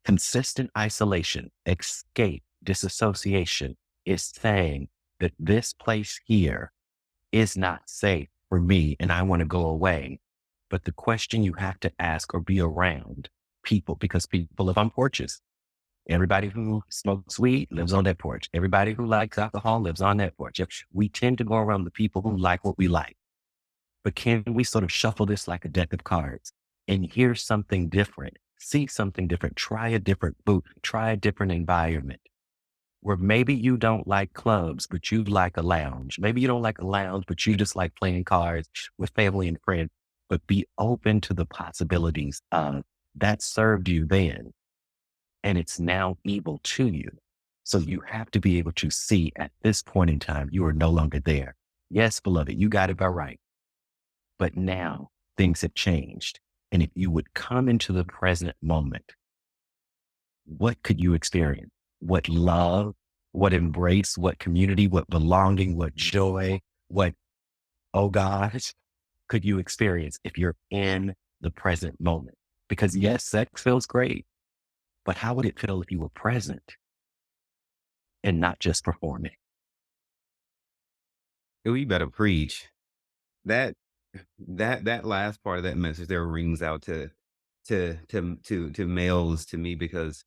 Consistent isolation, escape, disassociation is saying that this place here is not safe for me and I want to go away. But the question you have to ask or be around people, because people live on porches. Everybody who smokes weed lives on that porch. Everybody who likes alcohol lives on that porch. We tend to go around the people who like what we like. But can we sort of shuffle this like a deck of cards and hear something different? See something different, try a different boot, try a different environment where maybe you don't like clubs, but you like a lounge. Maybe you don't like a lounge, but you just like playing cards with family and friends, but be open to the possibilities of that served you then. And it's now evil to you. So you have to be able to see at this point in time, you are no longer there. Yes, beloved, you got it by right. But now things have changed. And if you would come into the present moment, what could you experience? What love, what embrace, what community, what belonging, what joy, what, oh gosh, could you experience if you're in the present moment? Because yes, sex feels great, but how would it feel if you were present and not just performing? Oh, you better preach. That that last part of that message there rings out to males to me because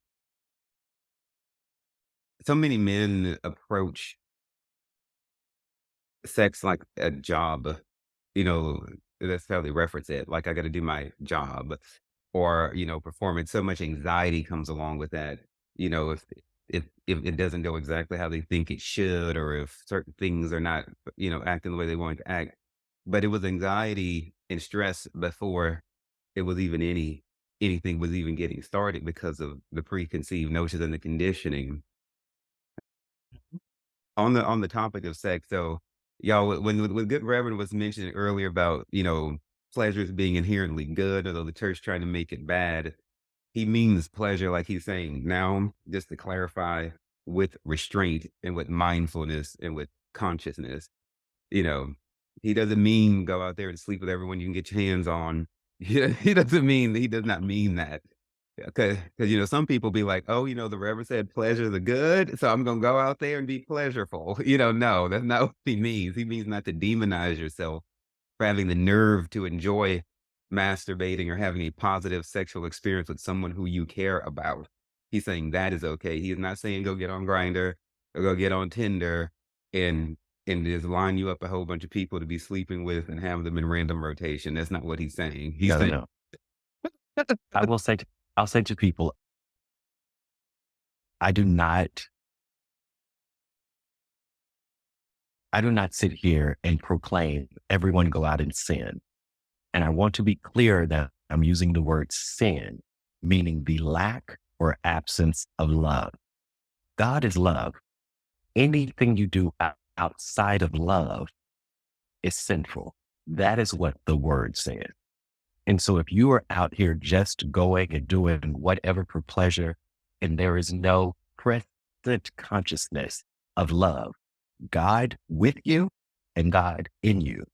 so many men approach sex like a job, you know, that's how they reference it. Like I got to do my job, or performance. So much anxiety comes along with that. If it doesn't go exactly how they think it should, or if certain things are not, acting the way they want to act. But it was anxiety and stress before it was even anything was even getting started because of the preconceived notions and the conditioning on the topic of sex. So, y'all, when good Reverend was mentioning earlier about pleasures being inherently good, although the church trying to make it bad, he means pleasure, like he's saying now. Just to clarify, with restraint and with mindfulness and with consciousness. You know, he doesn't mean go out there and sleep with everyone you can get your hands on. He does not mean that. Because some people be like, "Oh, the Reverend said pleasures are good, so I'm gonna go out there and be pleasureful." No, that's not what he means. He means not to demonize yourself for having the nerve to enjoy masturbating or having a positive sexual experience with someone who you care about. He's saying that is okay. He is not saying go get on Grinder or go get on Tinder and just line you up a whole bunch of people to be sleeping with and have them in random rotation. That's not what he's saying. He's No, no, saying no. I will say, I'll say to people, I do not, I do not sit here and proclaim everyone go out and sin. And I want to be clear that I'm using the word sin, meaning the lack or absence of love. God is love. Anything you do outside of love is sinful. That is what the word says. And so if you are out here just going and doing whatever for pleasure, and there is no present consciousness of love, God with you and God in you,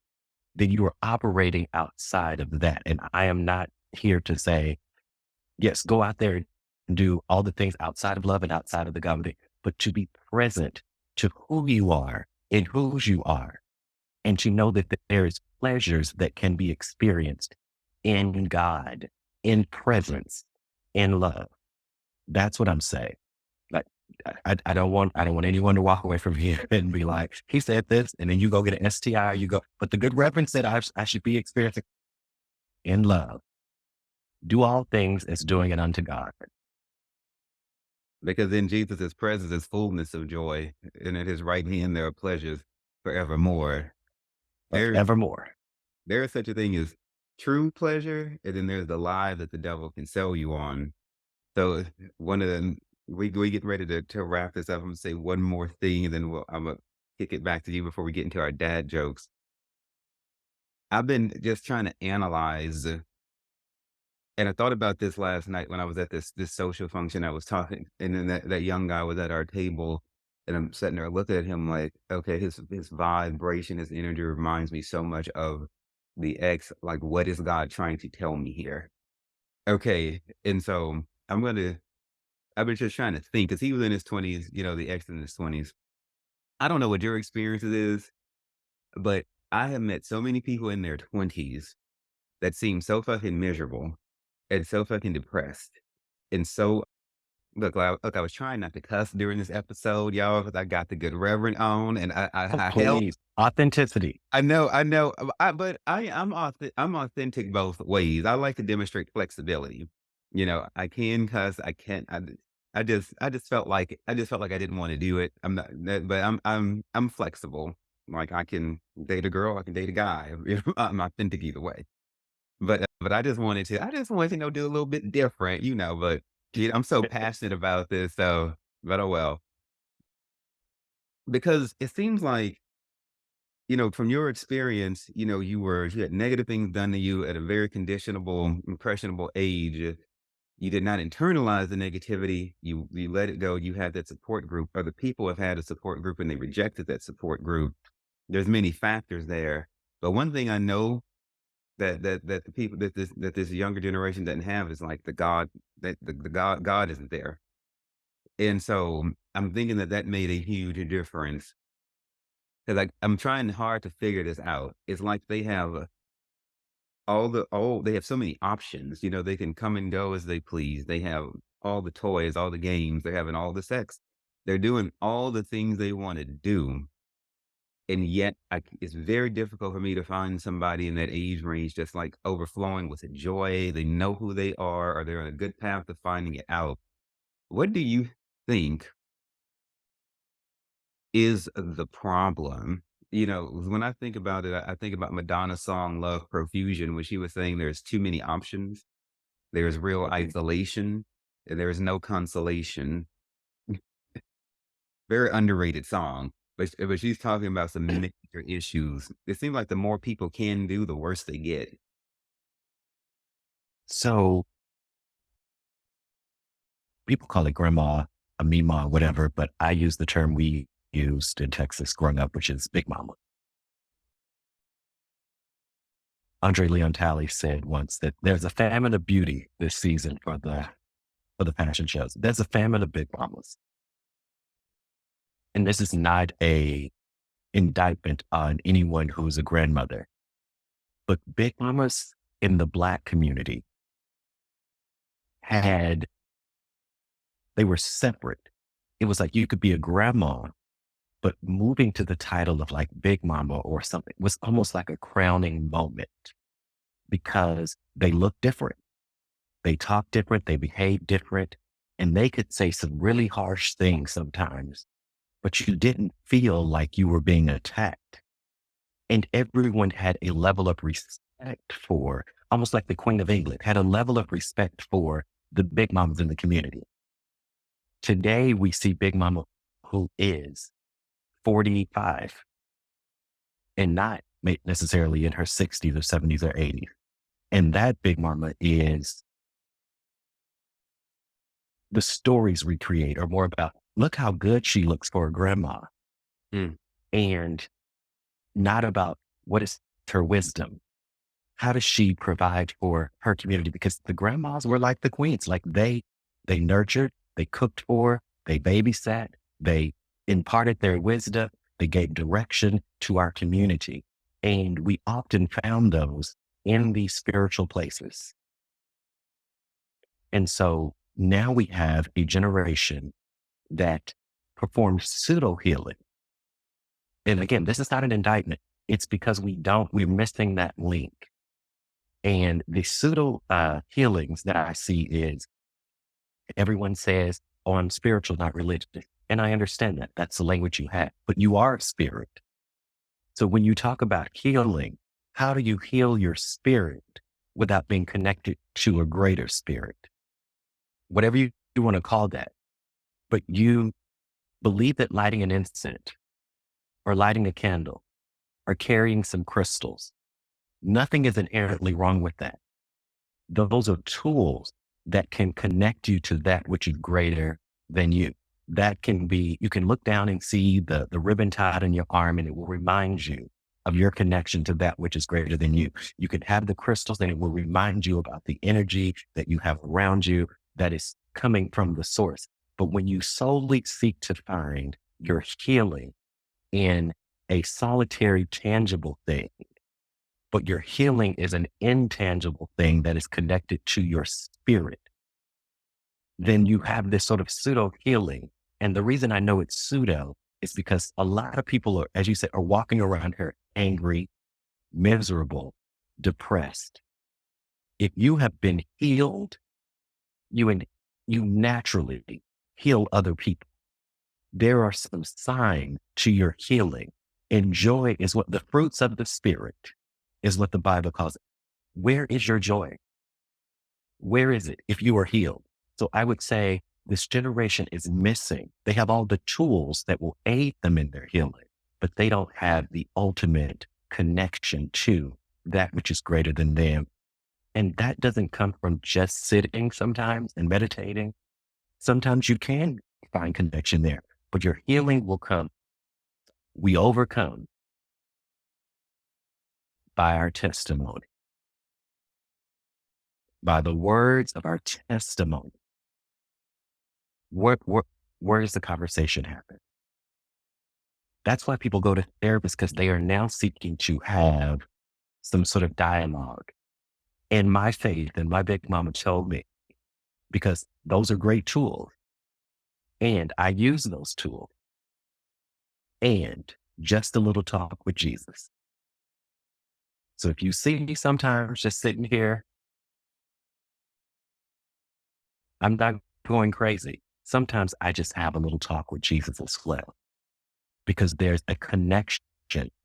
then you are operating outside of that. And I am not here to say, yes, go out there and do all the things outside of love and outside of the government, but to be present to who you are and whose you are, and to know that there is pleasures that can be experienced in God, in presence, in love. That's what I'm saying. Like, I don't want anyone to walk away from here and be like, he said this, and then you go get an STI, you go, but the good reverend said I should be experiencing in love. Do all things as doing it unto God. because in Jesus' presence is fullness of joy, and at his right hand there are pleasures forevermore. There's Evermore. there is such a thing as true pleasure, and then there's the lie that the devil can sell you on. So one of the we get ready to wrap this up. I'm gonna say one more thing, and then I'm gonna kick it back to you before we get into our dad jokes. I've been just trying to analyze, and I thought about this last night when I was at this social function. I was talking, and then that young guy was at our table, and I'm sitting there looking at him like, okay, his vibration, his energy reminds me so much of the ex. Like, what is God trying to tell me here? Okay, and so I've been just trying to think because he was in his 20s, the ex in his 20s. I don't know what your experiences is, but I have met so many people in their 20s that seem so fucking miserable and so fucking depressed. And so, look, I was trying not to cuss during this episode, y'all, because I got the good reverend on, and Oh, I held. please. Authenticity. I know, but I'm authentic both ways. I like to demonstrate flexibility. I can cuss, I can't. I just felt like I didn't want to do it. I'm not, but I'm flexible. Like I can date a girl, I can date a guy. I'm authentic either way. But I just wanted to do a little bit different. But I'm so passionate about this. So, but oh well. because it seems like, from your experience, you had negative things done to you at a very conditionable, impressionable age. You did not internalize the negativity. You let it go. You had that support group. Other people have had a support group and they rejected that support group. There's many factors there. But one thing I know that the people that this younger generation doesn't have is like the God that the God isn't there. And so I'm thinking that made a huge difference. 'Cause I'm trying hard to figure this out. It's like they have they have so many options, they can come and go as they please. They have all the toys, all the games, they're having all the sex. They're doing all the things they wanna do, and yet it's very difficult for me to find somebody in that age range that's, like, overflowing with joy. They know who they are, or they're on a good path to finding it out. What do you think is the problem? When I think about it, I think about Madonna's song "Love Profusion," when she was saying there's too many options, there's real isolation, and there's no consolation. Very underrated song, but she's talking about some major issues. It seems like the more people can do, the worse they get. So people call it grandma, a mima, whatever, but I use the term we used in Texas growing up, which is big mama. Andre Leon Talley said once that there's a famine of beauty this season for the fashion shows. There's a famine of big mamas. And this is not a indictment on anyone who's a grandmother, but big mamas in the Black community they were separate. It was like you could be a grandma, but moving to the title of like big mama or something was almost like a crowning moment because they looked different. They talked different. They behaved different. And they could say some really harsh things sometimes, but you didn't feel like you were being attacked. And everyone had a level of respect for, almost like the Queen of England, had a level of respect for the big mamas in the community. Today, we see Big Mama who is 45 and not necessarily in her 60s or 70s or 80s. And that Big Mama is the stories we create are more about, look how good she looks for a grandma. Mm. And not about what is her wisdom. How does she provide for her community? Because the grandmas were like the queens, like they nurtured, they cooked for, they babysat, they imparted their wisdom, they gave direction to our community. And we often found those in these spiritual places. And so now we have a generation that performs pseudo healing. And again, this is not an indictment. It's because we're missing that link. And the pseudo healings that I see is everyone says, oh, I'm spiritual, not religious. And I understand that. That's the language you have, but you are a spirit. So when you talk about healing, how do you heal your spirit without being connected to a greater spirit? Whatever you want to call that. But you believe that lighting an incense or lighting a candle or carrying some crystals, nothing is inherently wrong with that. Those are tools that can connect you to that which is greater than you. That can be, you can look down and see the ribbon tied on your arm and it will remind you of your connection to that which is greater than you. You can have the crystals and it will remind you about the energy that you have around you that is coming from the source. But when you solely seek to find your healing in a solitary, tangible thing, but your healing is an intangible thing that is connected to your spirit, then you have this sort of pseudo healing. And the reason I know it's pseudo is because a lot of people are, as you said, are walking around here angry, miserable, depressed. If you have been healed, you naturally heal other people. There are some signs to your healing. And joy is what the fruits of the spirit is what the Bible calls it. Where is your joy? Where is it if you are healed? So I would say this generation is missing. They have all the tools that will aid them in their healing, but they don't have the ultimate connection to that which is greater than them. And that doesn't come from just sitting sometimes and meditating. Sometimes you can find connection there, but your healing will come. We overcome by our testimony, by the words of our testimony. Where does the conversation happen? That's why people go to therapists, because they are now seeking to have some sort of dialogue. And my faith and my big mama told me, because those are great tools. And I use those tools. And just a little talk with Jesus. So if you see me sometimes just sitting here, I'm not going crazy. Sometimes I just have a little talk with Jesus as well, because there's a connection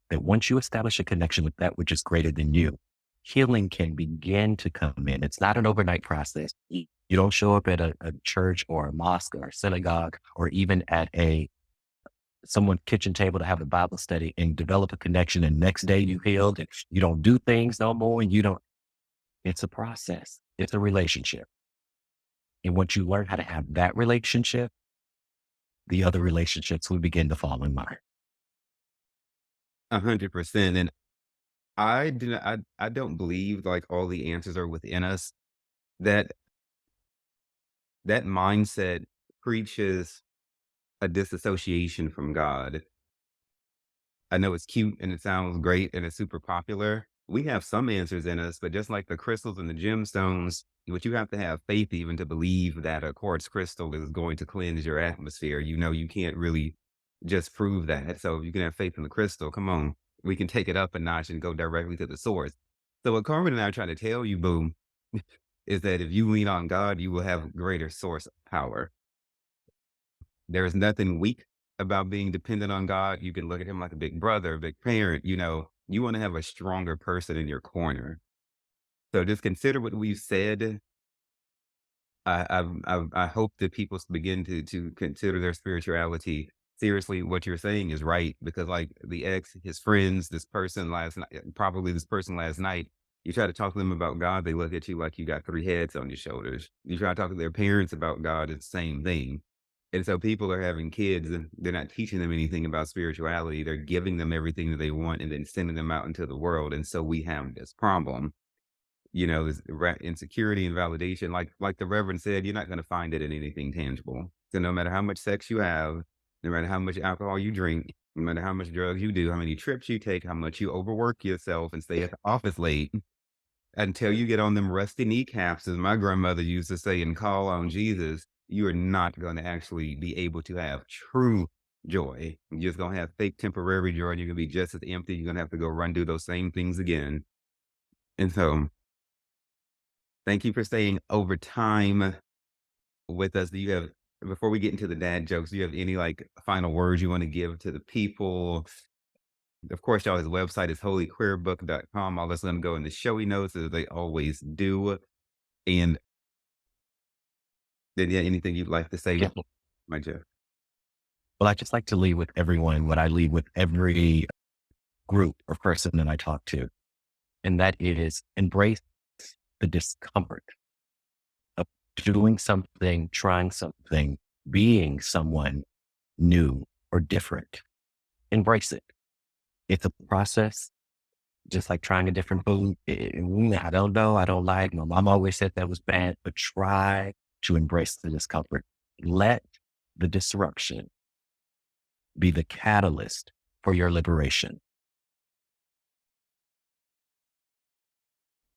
that once you establish a connection with that which is greater than you, healing can begin to come in. It's not an overnight process. You don't show up at a church or a mosque or a synagogue or even at someone's kitchen table to have a Bible study and develop a connection. And next day you healed and you don't do things no more. And it's a process. It's a relationship. And once you learn how to have that relationship, the other relationships will begin to fall in line. 100%. And I do not, I don't believe like all the answers are within us. That that mindset preaches a disassociation from God. I know it's cute and it sounds great and it's super popular. We have some answers in us, but just like the crystals and the gemstones, which you have to have faith even to believe that a quartz crystal is going to cleanse your atmosphere. You know, you can't really just prove that. So you can have faith in the crystal. Come on, we can take it up a notch and go directly to the source. So what Carmen and I are trying to tell you, boom, is that if you lean on God, you will have greater source power. There is nothing weak about being dependent on God. You can look at him like a big brother, a big parent. You know, you want to have a stronger person in your corner. So just consider what we've said. I hope that people begin to consider their spirituality seriously. What you're saying is right, because like the ex, his friends, this person last night, probably this person last night. You try to talk to them about God, they look at you like you got three heads on your shoulders. You try to talk to their parents about God, it's the same thing. And so people are having kids and they're not teaching them anything about spirituality. They're giving them everything that they want and then sending them out into the world. And so we have this problem. You know, this insecurity and validation. Like the Reverend said, you're not going to find it in anything tangible. So no matter how much sex you have, no matter how much alcohol you drink, no matter how much drugs you do, how many trips you take, how much you overwork yourself and stay at the office late, until you get on them rusty kneecaps, as my grandmother used to say, and call on Jesus, you are not going to actually be able to have true joy. You're just going to have fake temporary joy, and you're going to be just as empty. You're going to have to go run do those same things again. And so, thank you for staying over time with us. Do you have, before we get into the dad jokes, do you have any like final words you want to give to the people? Of course, y'all, his website is holyqueerbook.com. All that's going to go in the showy notes as they always do. And then, yeah, anything you'd like to say, Yeah. my Jeff? Well, I just like to leave with everyone what I leave with every group or person that I talk to. And that is embrace the discomfort of doing something, trying something, being someone new or different. Embrace it. It's a process, just like trying a different food. I don't know. I don't like. My mom always said that was bad, but try to embrace the discomfort. Let the disruption be the catalyst for your liberation.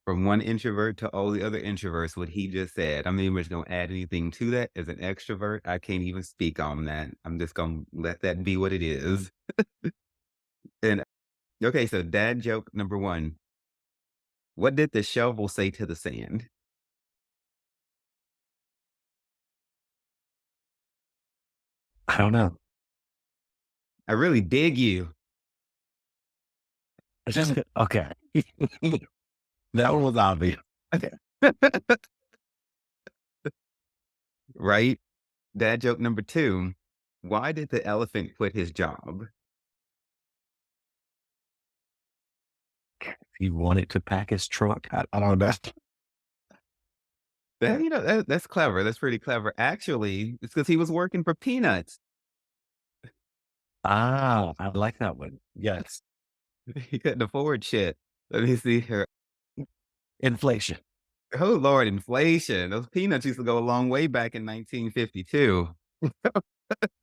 From one introvert to all the other introverts, what he just said. I'm not even going to add anything to that. As an extrovert, I can't even speak on that. I'm just going to let that be what it is. And okay, so dad joke number one. What did the shovel say to the sand? I don't know. I really dig you. Okay. That one was obvious. Right? Dad joke number 2. Why did the elephant quit his job? He wanted to pack his truck. I don't know. That's clever. That's pretty clever. Actually, it's because he was working for peanuts. Ah, I like that one. Yes. He couldn't afford shit. Let me see here. Inflation. Oh Lord, inflation. Those peanuts used to go a long way back in 1952. The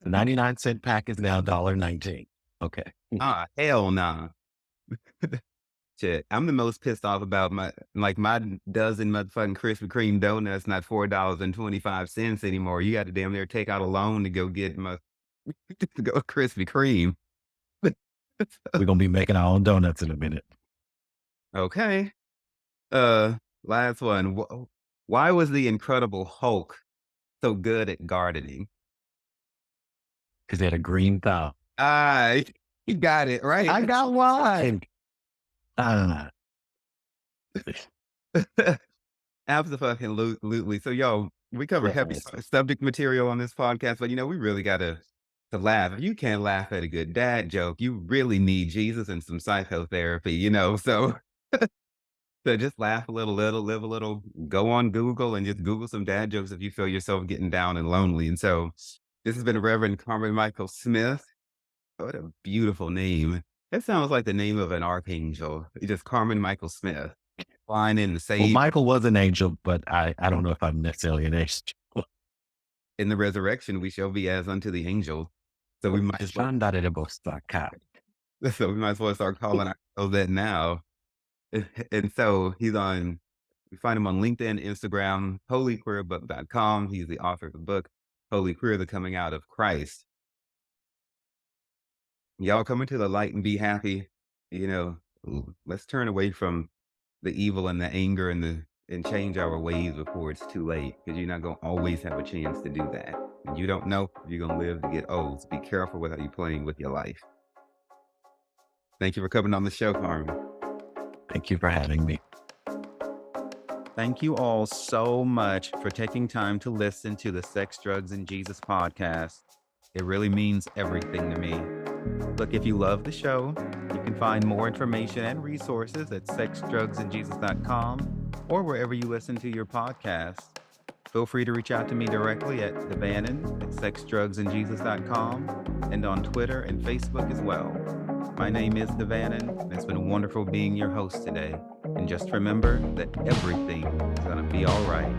99-cent pack is now $1.19. Okay. Ah, hell nah. Shit. I'm the most pissed off about my dozen motherfucking Krispy Kreme donuts, not $4.25 anymore. You got to damn near take out a loan to go get my to go Krispy Kreme. We're going to be making our own donuts in a minute. Okay. Last one. Why was the Incredible Hulk so good at gardening? Because they had a green thumb. Ah, you got it right. I got one. Ah, Absolutely. So, yo, we cover heavy yes. subject material on this podcast, but we really got to laugh. If you can't laugh at a good dad joke, you really need Jesus and some psychotherapy. So just laugh a little, live a little, go on Google and just Google some dad jokes if you feel yourself getting down and lonely. And so this has been Reverend Karmen Michael Smith. What a beautiful name. That sounds like the name of an archangel. It's just Karmen Michael Smith. Flying in the Well, same Michael was an angel, but I don't know if I'm necessarily an angel. in the resurrection, we shall be as unto the angels. So we might as well start calling ourselves that now. And so we find him on LinkedIn, Instagram, holyqueerbook.com. He's the author of the book, Holy Queer, the Coming Out of Christ. Y'all come into the light and be happy. Let's turn away from the evil and the anger and change our ways before it's too late. Because you're not going to always have a chance to do that. And you don't know if you're going to live to get old. So be careful with how you're playing with your life. Thank you for coming on the show, Karmen. Thank you for having me. Thank you all so much for taking time to listen to the Sex, Drugs, and Jesus podcast. It really means everything to me. Look, if you love the show, you can find more information and resources at sexdrugsandjesus.com or wherever you listen to your podcast. Feel free to reach out to me directly at Devannon at sexdrugsandjesus.com and on Twitter and Facebook as well. My name is Devannon, and it's been wonderful being your host today. And just remember that everything is going to be all right.